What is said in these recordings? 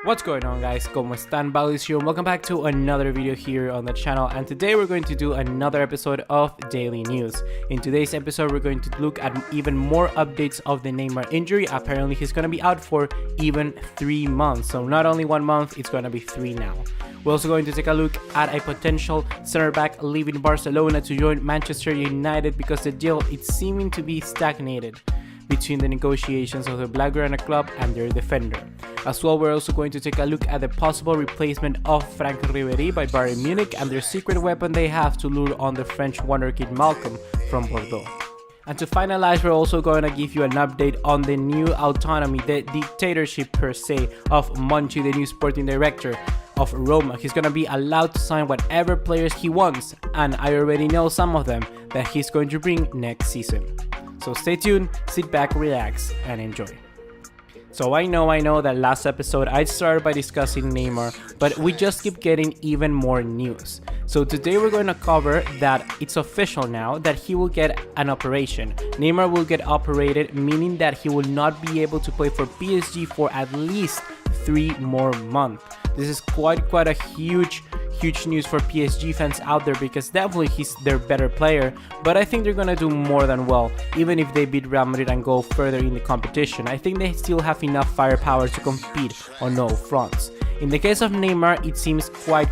What's going on, guys? ¿Cómo están? BugaLuis here. Welcome back to another video here on the channel, and today we're going to do another episode of Daily News. In today's episode, we're going to look at even more updates of the Neymar injury. Apparently, he's going to be out for even 3 months. So not only 1 month, it's going to be 3 now. We're also going to take a look at a potential center back leaving Barcelona to join Manchester United because the deal is seeming to be stagnated between the negotiations of the Blaugrana club and their defender. As well, we're also going to take a look at the possible replacement of Frank Ribéry by Bayern Munich and their secret weapon they have to lure on the French wonderkid Malcolm from Bordeaux. And to finalize, we're also going to give you an update on the new autonomy, the dictatorship per se, of Monchi, the new sporting director of Roma. He's going to be allowed to sign whatever players he wants, and I already know some of them that he's going to bring next season. So stay tuned, sit back, relax, and enjoy. So I know that last episode I started by discussing Neymar, but we just keep getting even more news. So today we're going to cover that it's official now that he will get an operation. Neymar will get operated, meaning that he will not be able to play for PSG for at least 3 more months. This is quite a huge news for PSG fans out there because definitely he's their better player, but I think they're gonna do more than well even if they beat Real Madrid and go further in the competition. I think they still have enough firepower to compete on all fronts. In the case of Neymar, it seems quite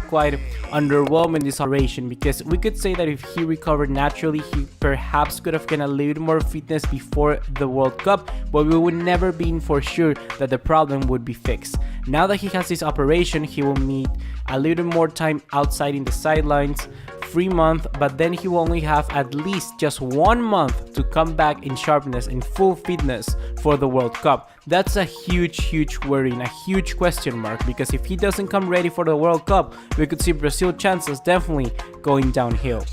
underwhelming this operation because we could say that if he recovered naturally, he perhaps could have gained a little more fitness before the World Cup, but we would never be for sure that the problem would be fixed. Now that he has this operation, he will need a little more time outside in the sidelines, 3 months, but then he will only have at least just 1 month to come back in sharpness and full fitness for the World Cup. That's a huge worry and a huge question mark, because if he doesn't come ready for the World Cup, we could see Brazil chances definitely going downhill.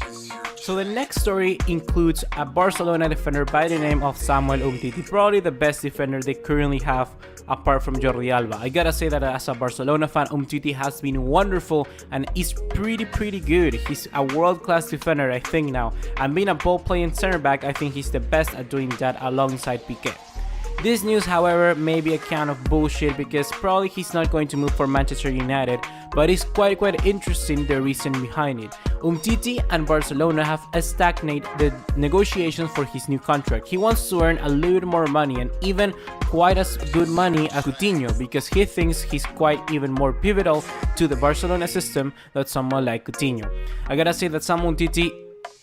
So the next story includes a Barcelona defender by the name of Samuel Umtiti, probably the best defender they currently have apart from Jordi Alba. I gotta say that as a Barcelona fan, Umtiti has been wonderful and is pretty good. He's a world-class defender, I think now, and being a ball-playing center back, I think he's the best at doing that alongside Piqué. This news, however, may be a kind of bullshit because probably he's not going to move for Manchester United, but it's quite interesting the reason behind it. Umtiti and Barcelona have stagnated the negotiations for his new contract. He wants to earn a little more money and even quite as good money as Coutinho because he thinks he's quite even more pivotal to the Barcelona system than someone like Coutinho. I gotta say that Samuel Umtiti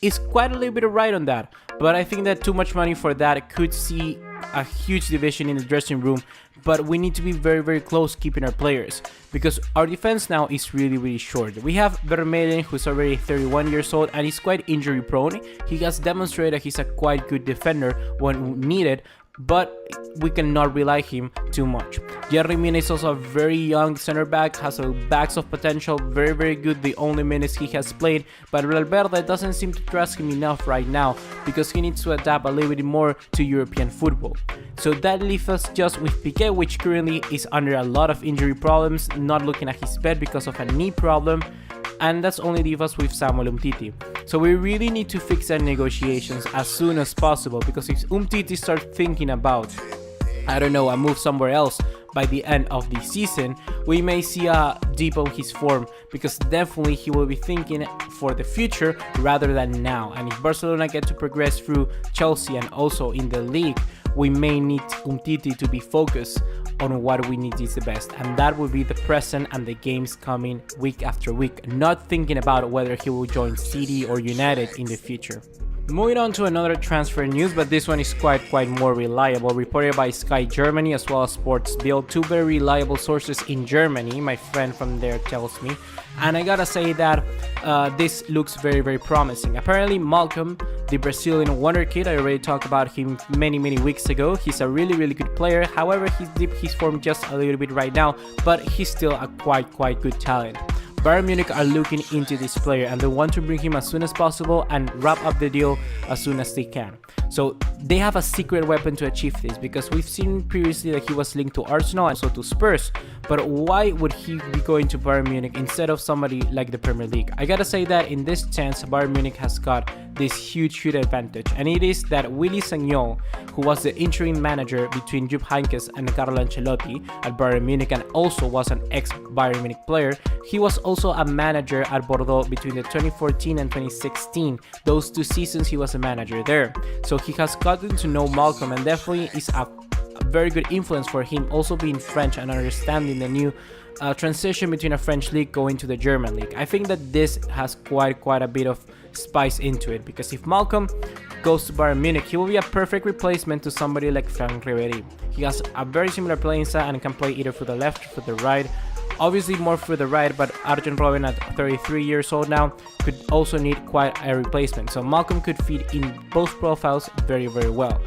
is quite a little bit right on that, but I think that too much money for that could see a huge division in the dressing room, but we need to be very close keeping our players because our defense now is really short. We have Vermeulen, who's already 31 years old and he's quite injury prone. He has demonstrated he's a quite good defender when needed, but we cannot rely him too much. Yerry Mina is also a very young center back, has a bags of potential, very good the only minutes he has played, but Valverde doesn't seem to trust him enough right now because he needs to adapt a little bit more to European football. So that leaves us just with Piqué, which currently is under a lot of injury problems, not looking at his bed because of a knee problem, and that's only leave us with Samuel Umtiti. So we really need to fix that negotiations as soon as possible because if Umtiti starts thinking about, I don't know, a move somewhere else by the end of the season, we may see a dip on his form because definitely he will be thinking for the future rather than now. And if Barcelona get to progress through Chelsea and also in the league, we may need Umtiti to be focused on what we need is the best, and that will be the present and the games coming week after week, not thinking about whether he will join City or United in the future. Moving on to another transfer news, but this one is quite more reliable, reported by Sky Germany as well as Sports Bild, 2 very reliable sources in Germany, my friend from there tells me, and I gotta say that this looks very promising. Apparently Malcolm, the Brazilian wonderkid, I already talked about him many weeks ago. He's a really good player, however he's dipped his form just a little bit right now, but he's still a quite good talent. Bayern Munich are looking into this player and they want to bring him as soon as possible and wrap up the deal as soon as they can. So they have a secret weapon to achieve this because we've seen previously that he was linked to Arsenal and also to Spurs, but why would he be going to Bayern Munich instead of somebody like the Premier League? I gotta say that in this chance Bayern Munich has got this huge advantage, and it is that Willy Sagnol, who was the interim manager between Jupp Heynckes and Carlo Ancelotti at Bayern Munich and also was an ex-Bayern Munich player, he was also a manager at Bordeaux between the 2014 and 2016. Those 2 seasons he was a manager there. So he has gotten to know Malcolm and definitely is a very good influence for him, also being French and understanding the new transition between a French league going to the German league. I think that this has quite a bit of spice into it, because if Malcolm goes to Bayern Munich, he will be a perfect replacement to somebody like Franck Ribéry. He has a very similar playing style and can play either for the left or for the right. Obviously more for the right, but Arjen Robben at 33 years old now could also need quite a replacement. So Malcolm could fit in both profiles very well.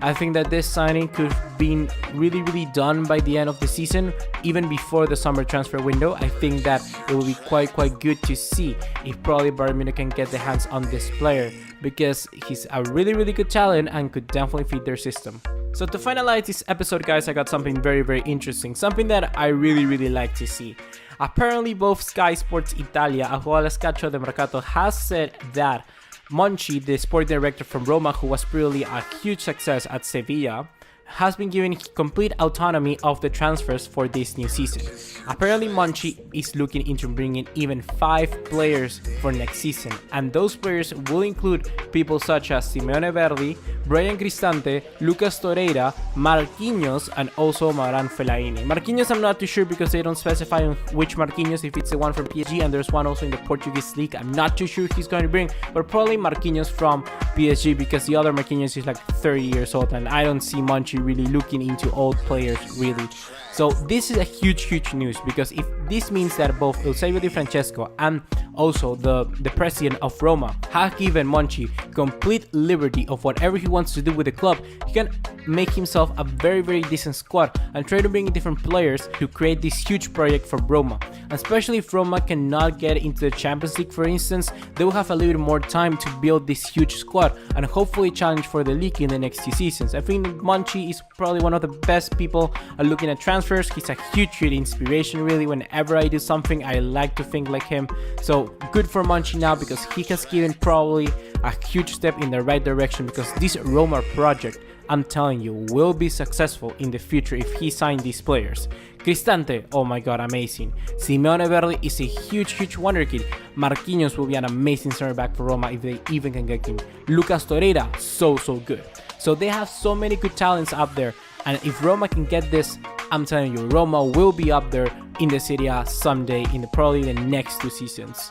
I think that this signing could have been really done by the end of the season, even before the summer transfer window. I think that it will be quite good to see if probably Bayern Munich can get their hands on this player, because he's a really good talent and could definitely fit their system. So to finalize this episode, guys, I got something very interesting, something that I really like to see. Apparently both Sky Sports Italia as well as Calcio de Mercato has said that Monchi, the sport director from Roma, who was really a huge success at Sevilla, has been given complete autonomy of the transfers for this new season. Apparently Monchi is looking into bringing even 5 players for next season, and those players will include people such as Simeone Verdi, Brian Cristante, Lucas Torreira, Marquinhos, and also Maran Fellaini. Marquinhos I'm not too sure because they don't specify on which Marquinhos, if it's the one from PSG, and there's one also in the Portuguese league. I'm not too sure he's going to bring, but probably Marquinhos from PSG, because the other Marquinhos is like 30 years old and I don't see Monchi really looking into old players really. So this is a huge news, because if this means that both Eusebio Di Francesco and also the president of Roma have given Monchi complete liberty of whatever he wants to do with the club, he can make himself a very decent squad and try to bring in different players to create this huge project for Roma. Especially if Roma cannot get into the Champions League, for instance, they will have a little bit more time to build this huge squad and hopefully challenge for the league in the next 2 seasons. I think Monchi is probably one of the best people looking at transfers. He's a huge inspiration really. Whenever I do something, I like to think like him. So good for Monchi now, because he has given probably a huge step in the right direction, because this Roma project, I'm telling you, will be successful in the future if he signed these players. Cristante, oh my god, amazing. Simeone Verdi is a huge wonderkid. Marquinhos will be an amazing center back for Roma if they even can get him. Lucas Torreira, so good. So they have so many good talents up there, and if Roma can get this, I'm telling you, Roma will be up there in the Serie A someday in probably the next 2 seasons.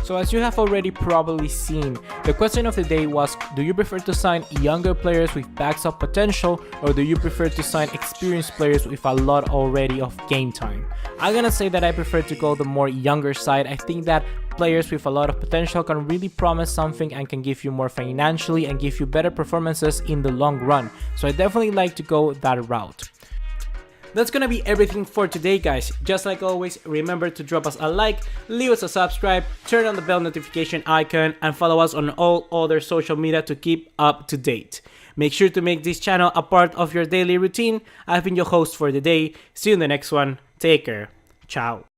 So as you have already probably seen, the question of the day was, do you prefer to sign younger players with bags of potential, or do you prefer to sign experienced players with a lot already of game time? I'm gonna say that I prefer to go the more younger side. I think that players with a lot of potential can really promise something and can give you more financially and give you better performances in the long run. So I definitely like to go that route. That's gonna be everything for today, guys. Just like always, remember to drop us a like, leave us a subscribe, turn on the bell notification icon, and follow us on all other social media to keep up to date. Make sure to make this channel a part of your daily routine. I've been your host for the day. See you in the next one. Take care. Ciao.